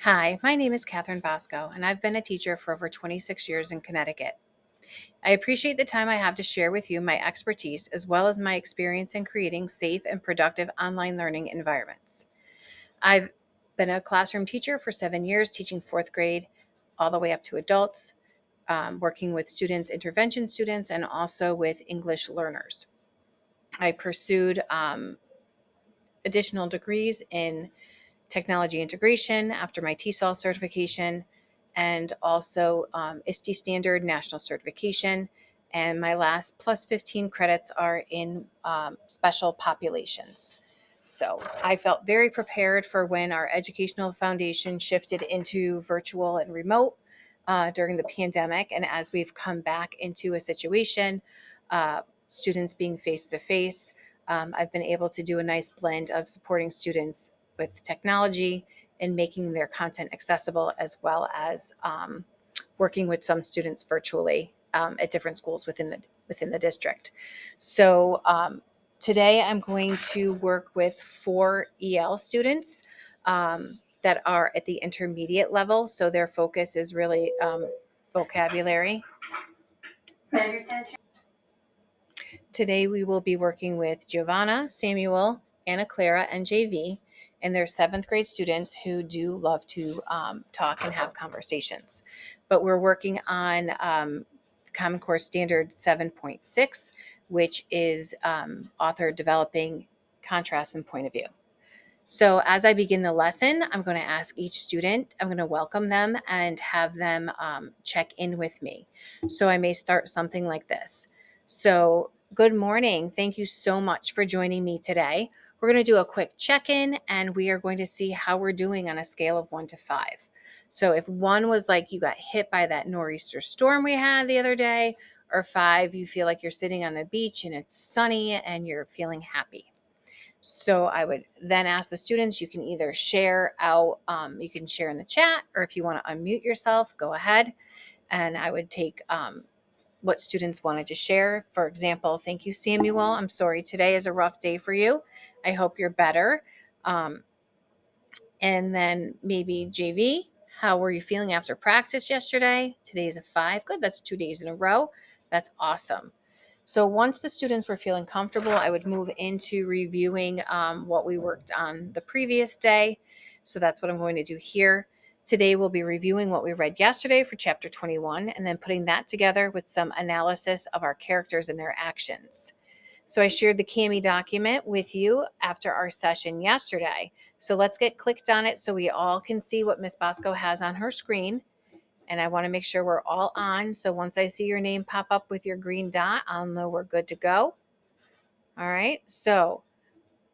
Hi, my name is Catherine Bosco, and I've been a teacher for over 26 years in Connecticut. I appreciate the time I have to share with you my expertise as well as my experience in creating safe and productive online learning environments. I've been a classroom teacher for 7 years, teaching fourth grade all the way up to adults, working with students, intervention students, and also with English learners. I pursued additional degrees in technology integration after my TESOL certification, and also ISTE standard national certification. And my last plus 15 credits are in special populations. So I felt very prepared for when our educational foundation shifted into virtual and remote during the pandemic. And as we've come back into a situation, students being face to face, I've been able to do a nice blend of supporting students with technology and making their content accessible, as well as working with some students virtually at different schools within the district. So today I'm going to work with 4 EL students that are at the intermediate level. So their focus is really vocabulary. Today we will be working with Giovanna, Samuel, Anna Clara, and JV, and they're seventh grade students who do love to talk and have conversations. But we're working on Common Core Standard 7.6, which is author developing contrast and point of view. So as I begin the lesson, I'm going to ask each student, I'm going to welcome them and have them check in with me. So I may start something like this. So good morning. Thank you so much for joining me today. We're going to do a quick check-in and we are going to see how we're doing on a scale of 1 to 5. So if 1 was like you got hit by that nor'easter storm we had the other day, or 5, you feel like you're sitting on the beach and it's sunny and you're feeling happy. So I would then ask the students, you can either share out, you can share in the chat, or if you want to unmute yourself, go ahead. And I would take what students wanted to share. For example, thank you, Samuel. I'm sorry, today is a rough day for you. I hope you're better. And then maybe JV, how were you feeling after practice yesterday? Today's a 5. Good, that's 2 days in a row. That's awesome. So once the students were feeling comfortable, I would move into reviewing what we worked on the previous day. So that's what I'm going to do here. Today we'll be reviewing what we read yesterday for chapter 21 and then putting that together with some analysis of our characters and their actions. So I shared the Kami document with you after our session yesterday. So let's get clicked on it so we all can see what Miss Bosco has on her screen. And I want to make sure we're all on. So once I see your name pop up with your green dot, I'll know we're good to go. All right. So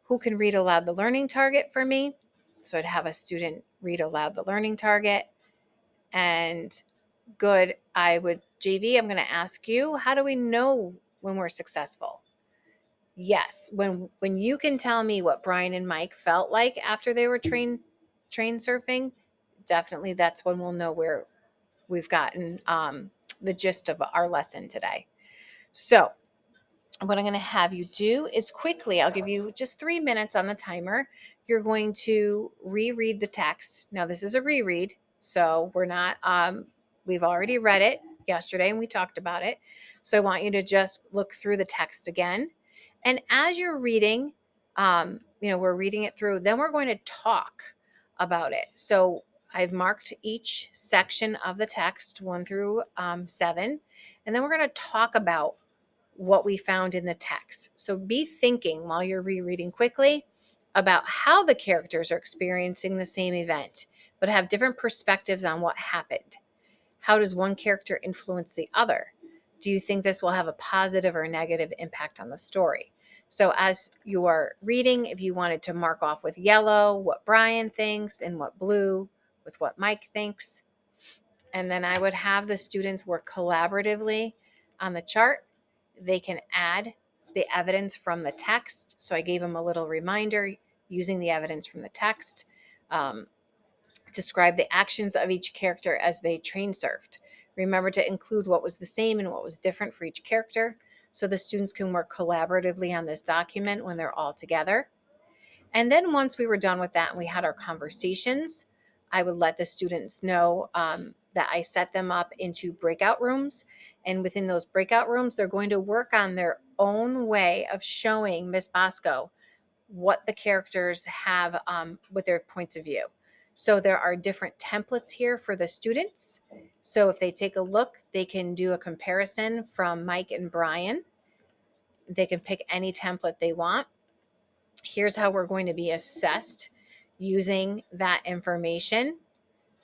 who can read aloud the learning target for me? So I'd have a student read aloud the learning target. And good. JV, I'm going to ask you, how do we know when we're successful? Yes, when you can tell me what Brian and Mike felt like after they were train surfing, definitely that's when we'll know where we've gotten the gist of our lesson today. So what I'm going to have you do is quickly, I'll give you just 3 minutes on the timer. You're going to reread the text. Now this is a reread, so we're not, we've already read it yesterday and we talked about it. So I want you to just look through the text again. And as you're reading, we're reading it through, then we're going to talk about it. So I've marked each section of the text 1 through 7, and then we're going to talk about what we found in the text. So be thinking while you're rereading quickly about how the characters are experiencing the same event, but have different perspectives on what happened. How does one character influence the other? Do you think this will have a positive or negative impact on the story? So as you are reading, if you wanted to mark off with yellow what Brian thinks and what blue with what Mike thinks. And then I would have the students work collaboratively on the chart. They can add the evidence from the text. So I gave them a little reminder using the evidence from the text. Describe the actions of each character as they train surfed. Remember to include what was the same and what was different for each character so the students can work collaboratively on this document when they're all together. And then once we were done with that and we had our conversations, I would let the students know that I set them up into breakout rooms. And within those breakout rooms, they're going to work on their own way of showing Miss Bosco what the characters have with their points of view. So there are different templates here for the students. So if they take a look, they can do a comparison from Mike and Brian. They can pick any template they want. Here's how we're going to be assessed using that information.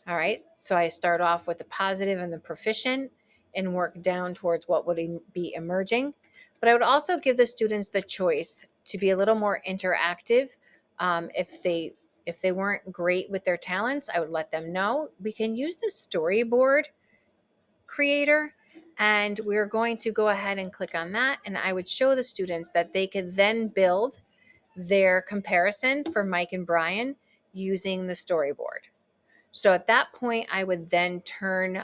All right, so I start off with the positive and the proficient and work down towards what would be emerging. But I would also give the students the choice to be a little more interactive. If they weren't great with their talents, I would let them know. We can use the storyboard creator, and we're going to go ahead and click on that. And I would show the students that they could then build their comparison for Mike and Brian using the storyboard. So at that point, I would then turn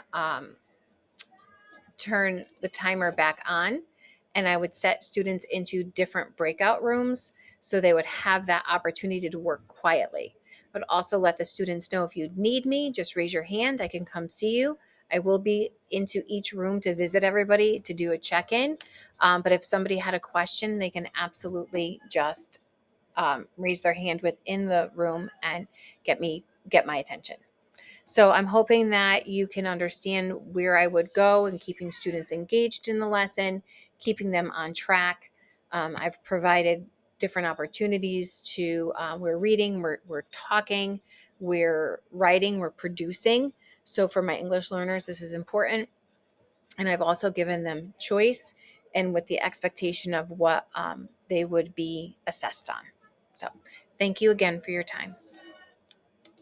the timer back on, and I would set students into different breakout rooms so they would have that opportunity to work quietly. But also let the students know, if you need me, just raise your hand. I can come see you. I will be into each room to visit everybody to do a check-in. But if somebody had a question, they can absolutely just raise their hand within the room and get my attention. So I'm hoping that you can understand where I would go in keeping students engaged in the lesson, keeping them on track. I've provided different opportunities to, we're reading, we're talking, we're writing, we're producing. So for my English learners, this is important. And I've also given them choice and with the expectation of what they would be assessed on. So thank you again for your time.